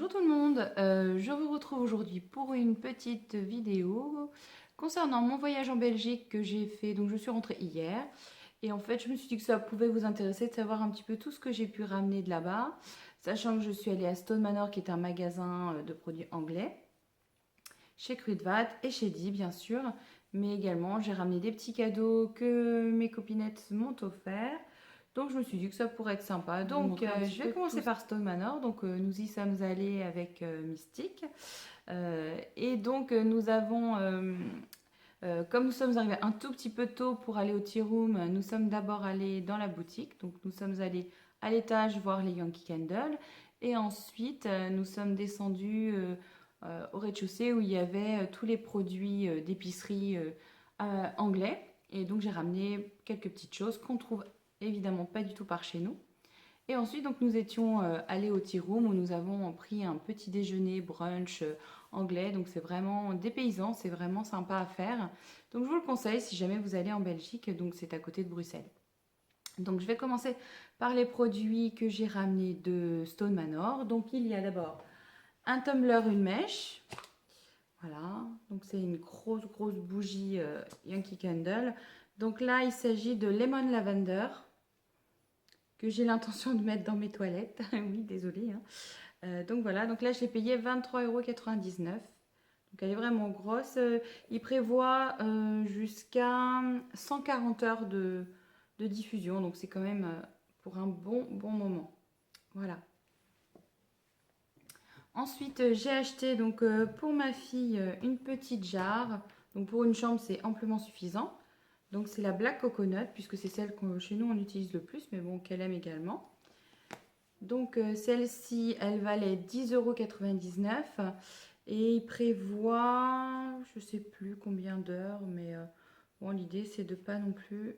Bonjour tout le monde, je vous retrouve aujourd'hui pour une petite vidéo concernant mon voyage en Belgique que j'ai fait. Donc je suis rentrée hier et en fait je me suis dit que ça pouvait vous intéresser de savoir un petit peu tout ce que j'ai pu ramener de là-bas, sachant que je suis allée à Stone Manor qui est un magasin de produits anglais, chez Kruidvat et chez Di bien sûr, mais également j'ai ramené des petits cadeaux que mes copinettes m'ont offerts. Donc je me suis dit que ça pourrait être sympa. Donc je vais commencer par Stone Manor. Donc nous y sommes allés avec Mystique. Et donc nous avons, comme nous sommes arrivés un tout petit peu tôt pour aller au tea room, nous sommes d'abord allés dans la boutique. Donc nous sommes allés à l'étage voir les Yankee Candle. Et ensuite nous sommes descendus au rez-de-chaussée où il y avait tous les produits d'épicerie anglais. Et donc j'ai ramené quelques petites choses qu'on trouve évidemment pas du tout par chez nous. Et ensuite, donc, nous étions allés au tea room où nous avons pris un petit déjeuner brunch anglais. Donc, c'est vraiment dépaysant, c'est vraiment sympa à faire. Donc, je vous le conseille si jamais vous allez en Belgique. Donc, c'est à côté de Bruxelles. Donc, je vais commencer par les produits que j'ai ramenés de Stone Manor. Donc, il y a d'abord un tumbler, une mèche. Voilà, donc c'est une grosse bougie Yankee Candle. Donc là, il s'agit de Lemon Lavender que j'ai l'intention de mettre dans mes toilettes. Oui, désolée. Hein. Donc voilà, donc là je l'ai payé 23,99 €. Donc elle est vraiment grosse. Il prévoit jusqu'à 140 heures de diffusion. Donc c'est quand même pour un bon moment. Voilà. Ensuite, j'ai acheté donc pour ma fille une petite jarre. Donc pour une chambre, c'est amplement suffisant. Donc c'est la Black Coconut, puisque c'est celle que chez nous on utilise le plus, mais bon, qu'elle aime également. Donc celle-ci, elle valait 10,99 € et il prévoit, je sais plus combien d'heures, mais bon, l'idée c'est de pas non plus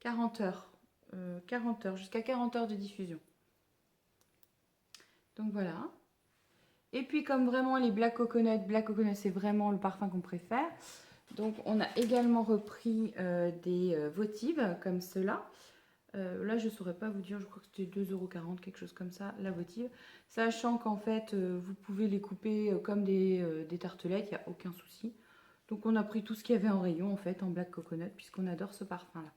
40 heures. 40 heures, jusqu'à 40 heures de diffusion. Donc voilà. Et puis comme vraiment les Black Coconut c'est vraiment le parfum qu'on préfère. Donc on a également repris des votives comme cela. Là, je ne saurais pas vous dire, je crois que c'était 2,40 €, quelque chose comme ça, la votive. Sachant qu'en fait, vous pouvez les couper comme des tartelettes, il n'y a aucun souci. Donc on a pris tout ce qu'il y avait en rayon, en fait, en Black Coconut, puisqu'on adore ce parfum-là.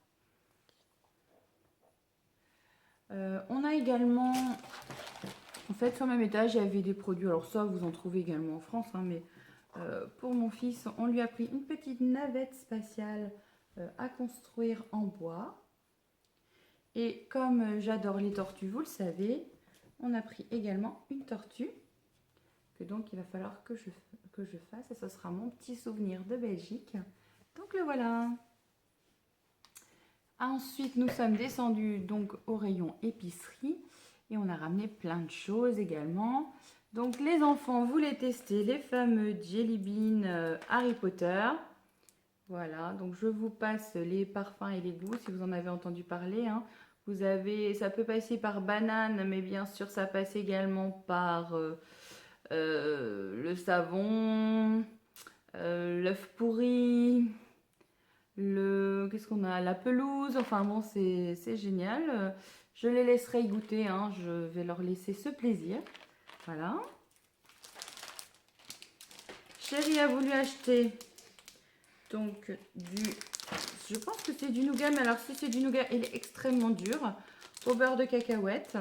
On a également, en fait, sur le même étage, il y avait des produits. Alors ça, vous en trouvez également en France, hein, mais pour mon fils, on lui a pris une petite navette spatiale à construire en bois. Et comme j'adore les tortues, vous le savez, on a pris également une tortue, que donc il va falloir que je fasse, et ce sera mon petit souvenir de Belgique. Donc le voilà. Ensuite, nous sommes descendus donc au rayon épicerie, et on a ramené plein de choses également. Donc les enfants voulaient tester les fameux Jelly Bean Harry Potter. Voilà, donc je vous passe les parfums et les goûts si vous en avez entendu parler. Hein. Vous avez, ça peut passer par banane, mais bien sûr ça passe également par le savon, l'œuf pourri, qu'est-ce qu'on a, la pelouse. Enfin bon, c'est génial. Je les laisserai y goûter. Hein. Je vais leur laisser ce plaisir. Voilà. Chérie a voulu acheter donc je pense que c'est du nougat, mais alors si c'est du nougat, il est extrêmement dur, au beurre de cacahuète.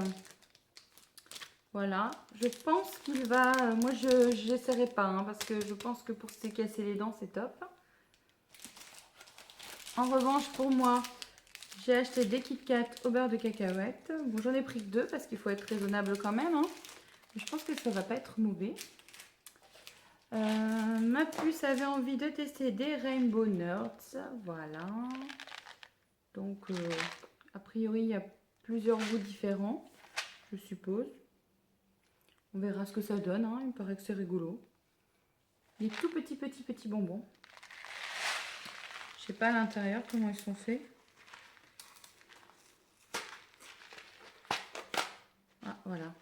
Voilà, je pense qu'il va, moi je n'essaierai pas, hein, parce que je pense que pour se casser les dents, c'est top. En revanche, pour moi, j'ai acheté des Kit Kat au beurre de cacahuète. Bon, j'en ai pris que 2 parce qu'il faut être raisonnable quand même, hein. Mais je pense que ça va pas être mauvais. Ma puce avait envie de tester des Rainbow Nerds, voilà. Donc, a priori, il y a plusieurs goûts différents, je suppose. On verra ce que ça donne, hein. Il me paraît que c'est rigolo. Des tout petits bonbons. Je sais pas à l'intérieur comment ils sont faits. Ah, voilà.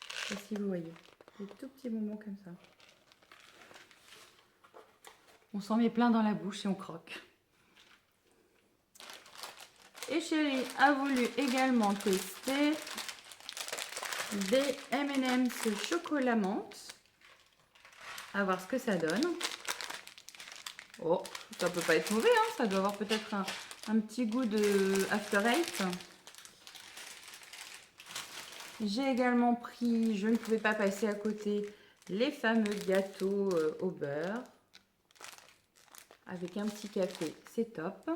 Je sais pas si vous voyez. Des tout petits bonbons comme ça. On s'en met plein dans la bouche et on croque. Et chérie a voulu également tester des M&M's chocolat menthe. À voir ce que ça donne. Oh, ça peut pas être mauvais, hein. Ça doit avoir peut-être un petit goût de After Eight. J'ai également pris, je ne pouvais pas passer à côté, les fameux gâteaux au beurre. Avec un petit café, c'est top.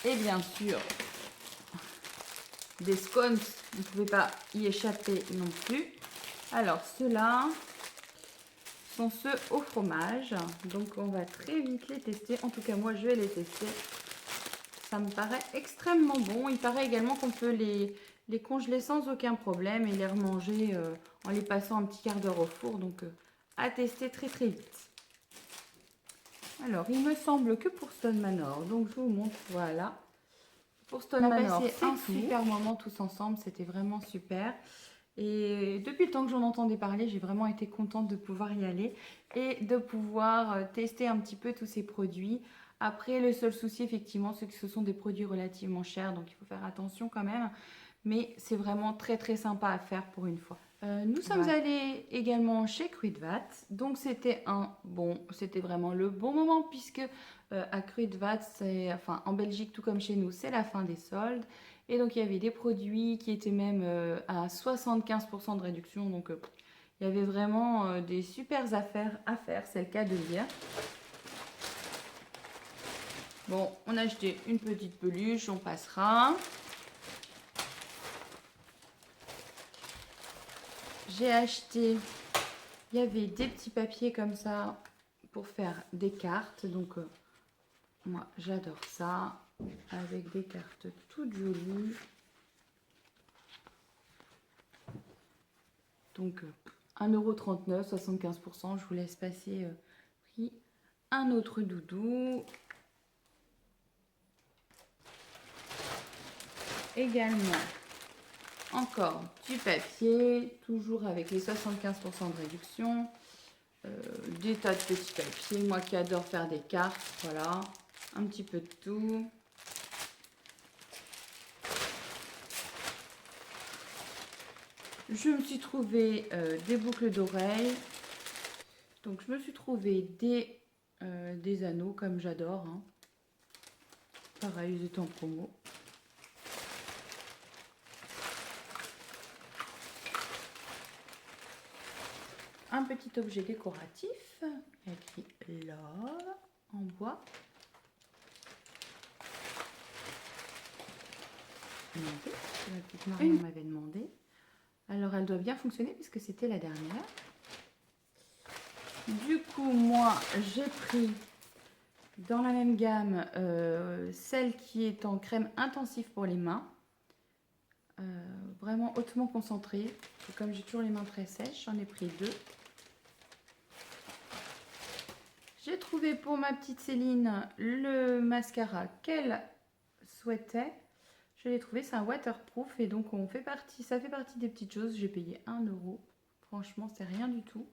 Et bien sûr, des scones, on ne pouvait pas y échapper non plus. Alors, ceux-là sont ceux au fromage. Donc, on va très vite les tester. En tout cas, moi, je vais les tester. Ça me paraît extrêmement bon. Il paraît également qu'on peut les congeler sans aucun problème et les remanger en les passant un petit quart d'heure au four. Donc, à tester très très vite. Alors, il me semble que pour Stone Manor, donc je vous montre, voilà. Pour Stone Manor, c'est un super moment tous ensemble, c'était vraiment super. Et depuis le temps que j'en entendais parler, j'ai vraiment été contente de pouvoir y aller et de pouvoir tester un petit peu tous ces produits. Après, le seul souci, effectivement, c'est que ce sont des produits relativement chers, donc il faut faire attention quand même. Mais c'est vraiment très très sympa à faire pour une fois. Nous sommes allés également chez Kruidvat, donc c'était c'était vraiment le bon moment puisque à Kruidvat, enfin en Belgique tout comme chez nous, c'est la fin des soldes et donc il y avait des produits qui étaient même à 75% de réduction, donc il y avait vraiment des super affaires à faire, c'est le cas de dire. Bon, on a acheté une petite peluche, on passera. J'ai acheté, il y avait des petits papiers comme ça pour faire des cartes. Donc, moi, j'adore ça. Avec des cartes toutes jolies. Donc, 1,39 €, 75%. Je vous laisse passer prix. Un autre doudou. Également, encore du papier, toujours avec les 75% de réduction. Des tas de petits papiers, moi qui adore faire des cartes, voilà, un petit peu de tout. Je me suis trouvé des boucles d'oreilles, donc je me suis trouvé des anneaux comme j'adore, hein. Pareil, ils étaient en promo. Un petit objet décoratif, écrit Love en bois. La petite Marion m'avait demandé. Alors elle doit bien fonctionner puisque c'était la dernière. Du coup, moi j'ai pris dans la même gamme celle qui est en crème intensive pour les mains. Vraiment hautement concentrée. Et comme j'ai toujours les mains très sèches, j'en ai pris 2. J'ai trouvé pour ma petite Céline le mascara qu'elle souhaitait. Je l'ai trouvé, c'est un waterproof et donc ça fait partie des petites choses. J'ai payé 1 €. Franchement, c'est rien du tout.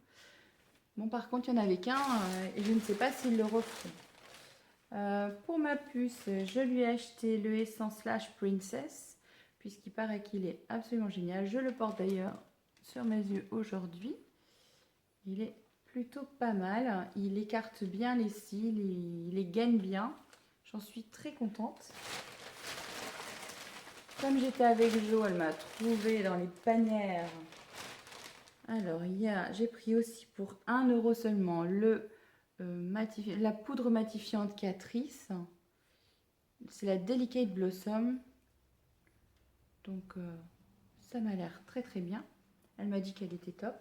Bon, par contre, il n'y en avait qu'un et je ne sais pas s'ils le referont. Pour ma puce, je lui ai acheté le Essence Lash Princess puisqu'il paraît qu'il est absolument génial. Je le porte d'ailleurs sur mes yeux aujourd'hui. Il est plutôt pas mal. Il écarte bien les cils, il les gaine bien. J'en suis très contente. Comme j'étais avec Jo, elle m'a trouvé dans les panières. Alors, j'ai pris aussi pour 1 € seulement la poudre matifiante Catrice. C'est la Delicate Blossom. Donc, ça m'a l'air très très bien. Elle m'a dit qu'elle était top.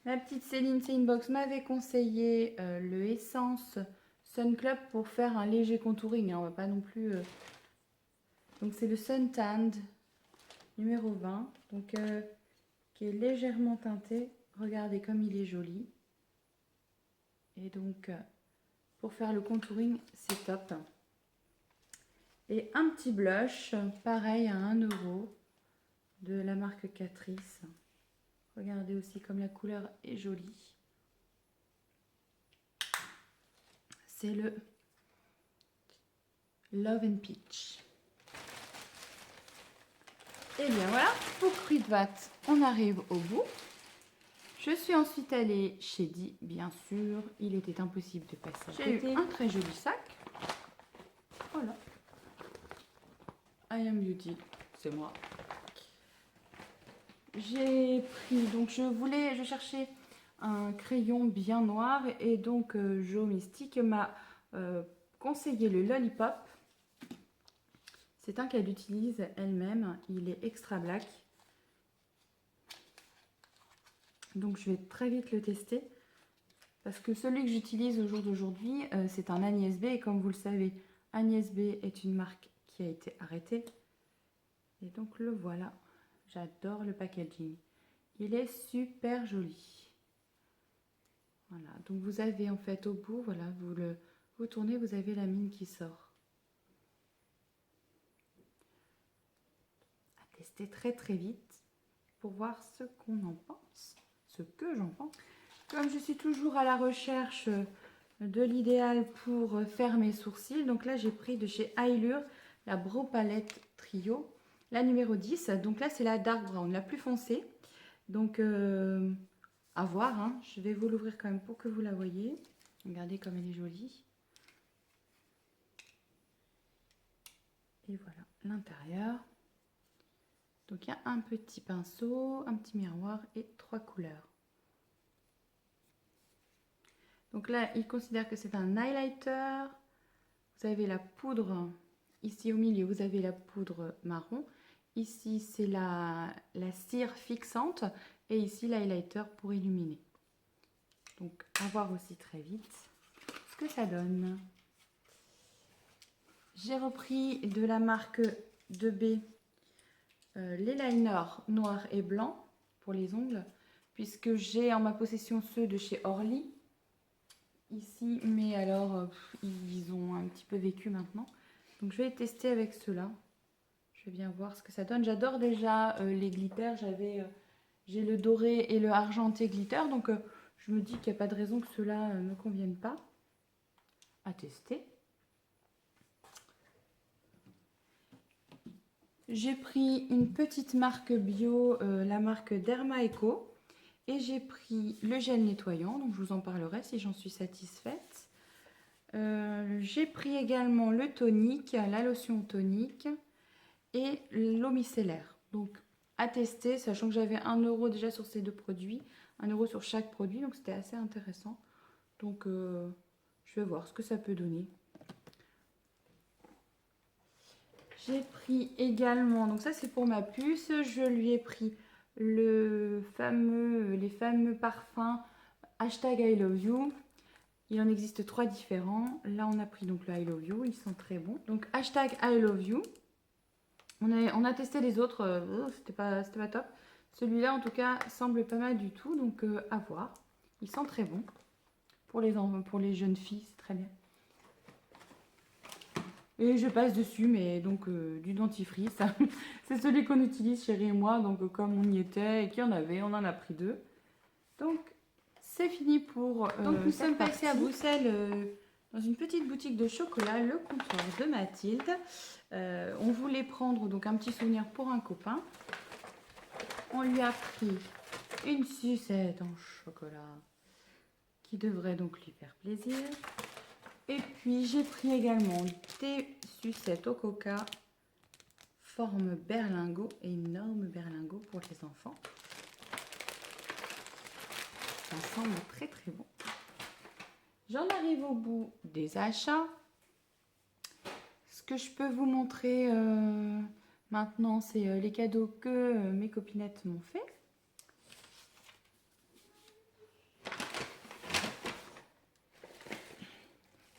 Ma petite Céline Inbox m'avait conseillé le Essence Sun Club pour faire un léger contouring. Hein, on va pas non plus... Donc, c'est le Sun Tanned numéro 20. Donc, qui est légèrement teinté. Regardez comme il est joli. Et donc, pour faire le contouring, c'est top. Et un petit blush, pareil à 1 € de la marque Catrice. Regardez aussi comme la couleur est jolie. C'est le Love and Peach. Et bien voilà, pour Kruidvat, on arrive au bout. Je suis ensuite allée chez Di, bien sûr. Il était impossible de passer à côté. J'ai eu un très joli sac. Voilà. I am Beauty, c'est moi. J'ai pris, donc je cherchais un crayon bien noir et donc Jo Mystique m'a conseillé le Lollipop. C'est un qu'elle utilise elle-même, il est extra black. Donc je vais très vite le tester parce que celui que j'utilise au jour d'aujourd'hui, c'est un Agnès B et comme vous le savez, Agnès B est une marque qui a été arrêtée. Et donc le voilà, j'adore le packaging. Il est super joli. Voilà, donc vous avez en fait au bout, voilà, vous tournez, vous avez la mine qui sort. À tester très très vite pour voir ce qu'on en pense, ce que j'en pense. Comme je suis toujours à la recherche de l'idéal pour faire mes sourcils, donc là j'ai pris de chez Ailure la Brow Palette Trio, la numéro 10. Donc là c'est la Dark Brown, la plus foncée. Donc à voir, hein. Je vais vous l'ouvrir quand même pour que vous la voyez. Regardez comme elle est jolie. Et voilà l'intérieur. Donc il y a un petit pinceau, un petit miroir et 3 couleurs. Donc là, il considère que c'est un highlighter. Vous avez la poudre, ici au milieu, vous avez la poudre marron. Ici, c'est la cire fixante. Et ici, l'highlighter pour illuminer. Donc, à voir aussi très vite ce que ça donne. J'ai repris de la marque 2B les liners noirs et blancs pour les ongles. Puisque j'ai en ma possession ceux de chez Orly. Ici, mais alors ils ont un petit peu vécu maintenant. Donc je vais tester avec ceux-là. Je vais bien voir ce que ça donne. J'adore déjà les glitters. J'ai le doré et le argenté glitter. Donc je me dis qu'il n'y a pas de raison que ceux-là ne me conviennent pas. À tester. J'ai pris une petite marque bio, la marque Derma Eco. Et j'ai pris le gel nettoyant. Donc je vous en parlerai si j'en suis satisfaite. J'ai pris également le tonique, la lotion tonique et l'eau micellaire. Donc à tester, sachant que j'avais 1 € déjà sur ces deux produits, 1 € sur chaque produit, donc c'était assez intéressant. Donc je vais voir ce que ça peut donner. J'ai pris également, donc ça c'est pour ma puce, je lui ai pris les fameux parfums hashtag I love you. Il en existe 3 différents. Là, on a pris donc le I love you. Ils sont très bons. Donc, hashtag I love you. On a testé les autres. C'était pas top. Celui-là, en tout cas, semble pas mal du tout. Donc, à voir. Ils sont très bons. Pour les jeunes filles, c'est très bien. Et je passe dessus, mais donc du dentifrice. C'est celui qu'on utilise, chérie et moi. Donc, comme on y était et qu'il y en avait, on en a pris 2. Donc, c'est fini pour donc nous sommes passés à Bruxelles dans une petite boutique de chocolat, le comptoir de Mathilde. On voulait prendre donc un petit souvenir pour un copain. On lui a pris une sucette en chocolat qui devrait donc lui faire plaisir. Et puis j'ai pris également des sucettes au coca forme berlingot, énorme berlingot pour les enfants. Ça semble très très bon. J'en arrive au bout des achats. Ce que je peux vous montrer maintenant, c'est les cadeaux que mes copinettes m'ont fait.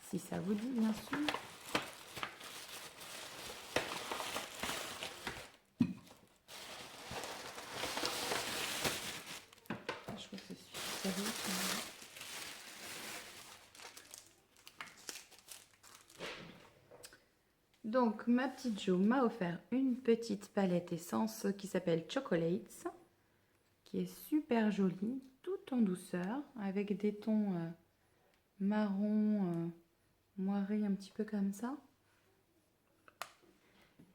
Si ça vous dit, bien sûr. Je crois que c'est ça. Donc, ma petite Jo m'a offert une petite palette essence qui s'appelle Chocolates, qui est super jolie, tout en douceur, avec des tons marron, moiré, un petit peu comme ça.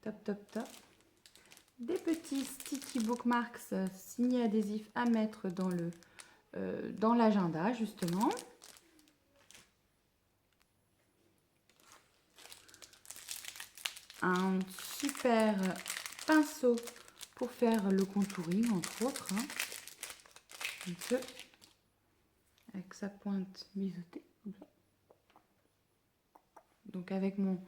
Top, top, top. des petits sticky bookmarks signés adhésifs à mettre dans l'agenda justement. Un super pinceau pour faire le contouring entre autres, hein. Donc, avec sa pointe biseautée. Donc avec mon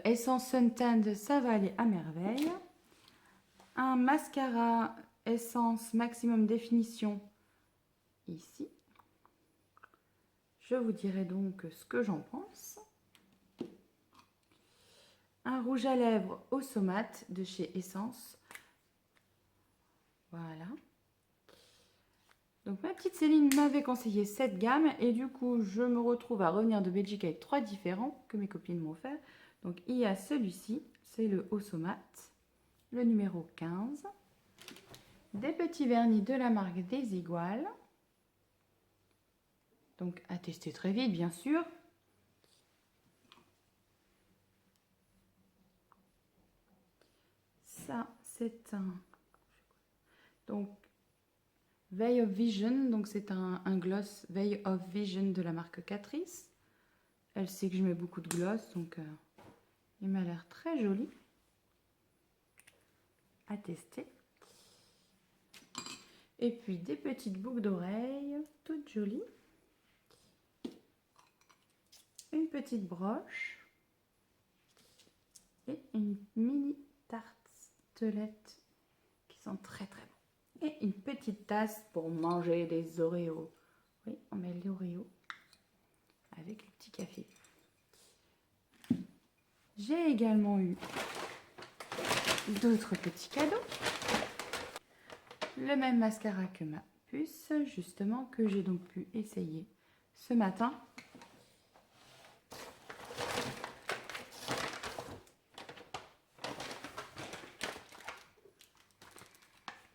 Essence Suntanned, ça va aller à merveille. Un mascara Essence Maximum Définition ici. Je vous dirai donc ce que j'en pense. Un rouge à lèvres au Somate de chez Essence. Voilà. Donc ma petite Céline m'avait conseillé cette gamme et du coup je me retrouve à revenir de Belgique avec 3 différents que mes copines m'ont offert. Donc il y a celui-ci, c'est le Haut Somate, le numéro 15. Des petits vernis de la marque Desigual. Donc à tester très vite bien sûr. Ça c'est un... Donc Veil of Vision, donc c'est un gloss Veil of Vision de la marque Catrice. Elle sait que je mets beaucoup de gloss, donc il m'a l'air très joli à tester. Et puis des petites boucles d'oreilles, toutes jolies. Une petite broche. Et une mini tartelette qui sont très très bon. Et une petite tasse pour manger des Oreos. Oui, on met les Oreos avec le petit café. J'ai également eu d'autres petits cadeaux. Le même mascara que ma puce, justement, que j'ai donc pu essayer ce matin.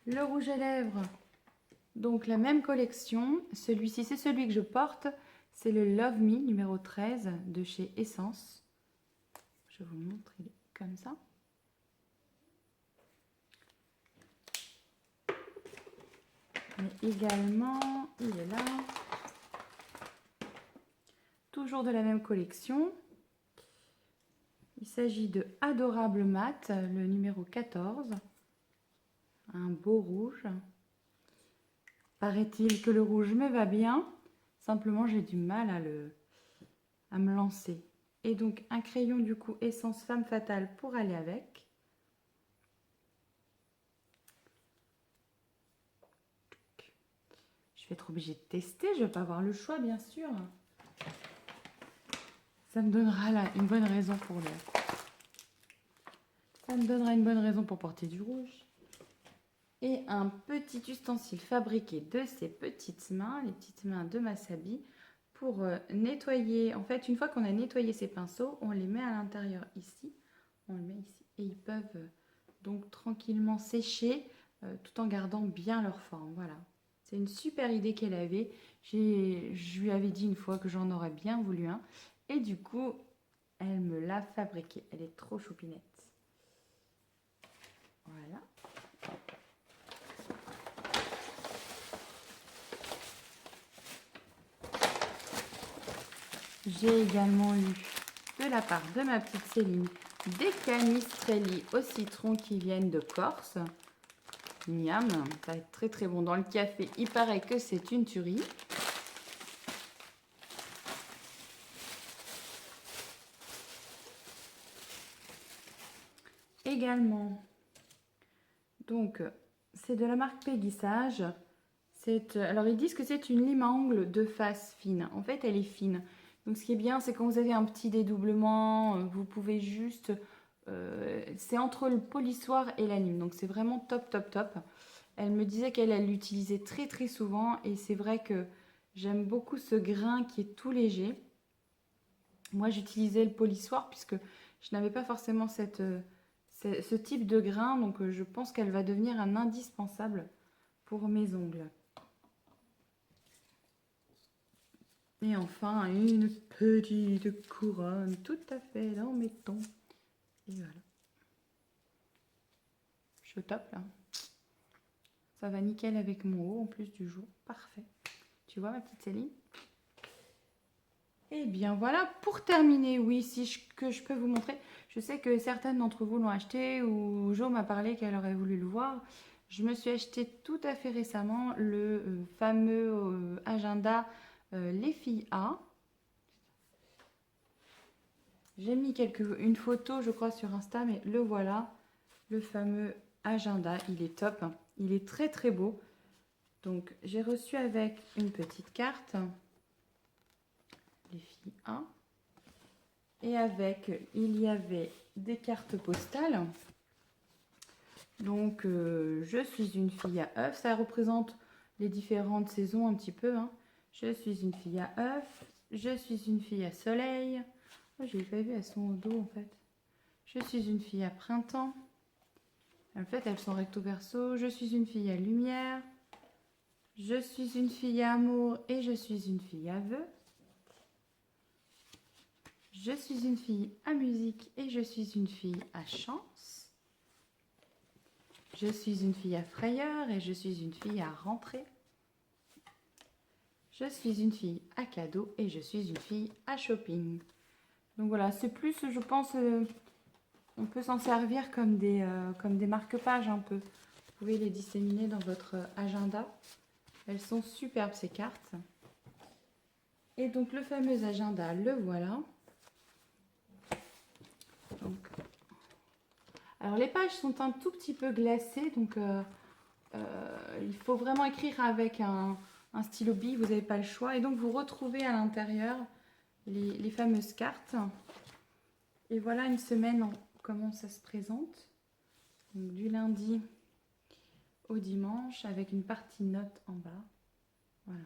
Le rouge à lèvres, donc la même collection. Celui-ci, c'est celui que je porte. C'est le Love Me numéro 13 de chez Essence. Je vous montre, il est comme ça. Mais également, il est là. Toujours de la même collection. Il s'agit de Adorable Mat, le numéro 14. Un beau rouge. Paraît-il que le rouge me va bien. Simplement, j'ai du mal à me lancer. Et donc, un crayon du coup Essence Femme Fatale pour aller avec. Je vais être obligée de tester. Je ne vais pas avoir le choix, bien sûr. Ça me donnera là une bonne raison pour le... Ça me donnera une bonne raison pour porter du rouge. Et un petit ustensile fabriqué de ces petites mains, les petites mains de Masabi, pour nettoyer. En fait, une fois qu'on a nettoyé ces pinceaux, on les met à l'intérieur ici. On les met ici. Et ils peuvent donc tranquillement sécher tout en gardant bien leur forme. Voilà. C'est une super idée qu'elle avait. Je lui avais dit une fois que j'en aurais bien voulu un. Et du coup, elle me l'a fabriqué. Elle est trop choupinette. Voilà. J'ai également eu de la part de ma petite Céline des canistrelli au citron qui viennent de Corse. Miam, ça va être très très bon dans le café. Il paraît que c'est une tuerie. Également, donc c'est de la marque Peggy Sage. Alors ils disent que c'est une lime à ongles de face fine. En fait, elle est fine. Donc ce qui est bien, c'est quand vous avez un petit dédoublement, vous pouvez juste... c'est entre le polissoir et la lime. Donc c'est vraiment top, top, top. Elle me disait qu'elle l'utilisait très, très souvent. Et c'est vrai que j'aime beaucoup ce grain qui est tout léger. Moi, j'utilisais le polissoir puisque je n'avais pas forcément ce type de grain. Donc je pense qu'elle va devenir un indispensable pour mes ongles. Et enfin, une petite couronne tout à fait en méton. Et voilà. Je au top là. Ça va nickel avec mon haut en plus du jour. Parfait. Tu vois ma petite Céline? Et bien voilà, pour terminer, oui, que je peux vous montrer. Je sais que certaines d'entre vous l'ont acheté ou Jo m'a parlé qu'elle aurait voulu le voir. Je me suis acheté tout à fait récemment le fameux agenda Les filles A. J'ai mis une photo, je crois, sur Insta, mais le voilà, le fameux agenda. Il est top, hein. Il est très très beau. Donc, j'ai reçu avec une petite carte, les filles 1. Et avec, il y avait des cartes postales. Donc, je suis une fille à œuf. Ça représente les différentes saisons un petit peu, hein. Je suis une fille à œuf. Je suis une fille à soleil. Oh, je l'ai pas vu, elles sont au dos en fait. Je suis une fille à printemps. En fait, elles sont recto verso. Je suis une fille à lumière. Je suis une fille à amour et je suis une fille à vœux. Je suis une fille à musique et je suis une fille à chance. Je suis une fille à frayeur et je suis une fille à rentrée. Je suis une fille à cadeau et je suis une fille à shopping. Donc voilà, c'est plus, je pense, on peut s'en servir comme des marque-pages un peu. Vous pouvez les disséminer dans votre agenda. Elles sont superbes ces cartes. Et donc le fameux agenda, le voilà. Donc, alors les pages sont un tout petit peu glacées, donc il faut vraiment écrire avec un stylo bille, vous n'avez pas le choix. Et donc vous retrouvez à l'intérieur les fameuses cartes. Et voilà une semaine, comment ça se présente. Donc, du lundi au dimanche avec une partie note en bas. Voilà.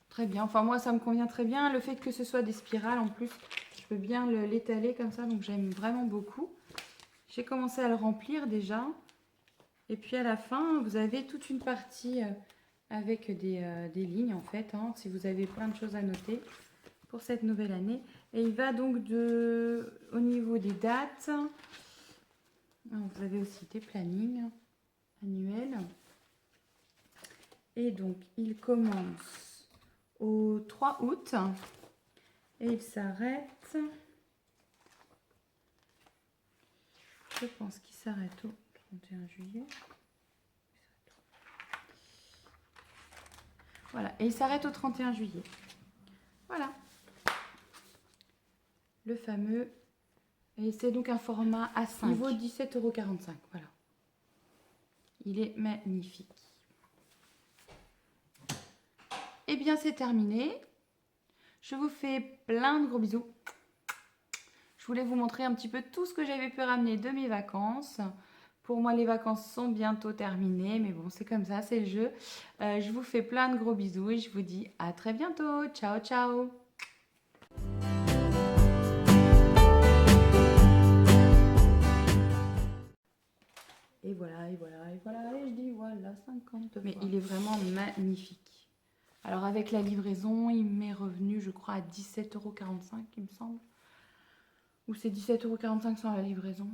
Très bien. Enfin moi ça me convient très bien. Le fait que ce soit des spirales en plus, je peux bien l'étaler comme ça. Donc j'aime vraiment beaucoup. J'ai commencé à le remplir déjà. Et puis à la fin, vous avez toute une partie avec des lignes en fait. Hein, si vous avez plein de choses à noter pour cette nouvelle année. Et il va donc au niveau des dates. Alors, vous avez aussi des plannings annuels. Et donc, il commence au 3 août et il s'arrête, je pense qu'il s'arrête au 31 juillet. Voilà, et il s'arrête au 31 juillet. Voilà. Le fameux, et c'est donc un format A5. Il vaut 17,45 €, voilà. Il est magnifique. Et bien c'est terminé. Je vous fais plein de gros bisous. Je voulais vous montrer un petit peu tout ce que j'avais pu ramener de mes vacances. Pour moi, les vacances sont bientôt terminées, mais bon, c'est comme ça, c'est le jeu. Je vous fais plein de gros bisous et je vous dis à très bientôt. Ciao, ciao! Et voilà, et voilà, et voilà, et je dis voilà, 50. Mais il est vraiment magnifique. Alors avec la livraison, il m'est revenu, je crois, à 17,45 €, il me semble. Ou c'est 17,45 € sans la livraison.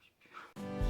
Je sais plus.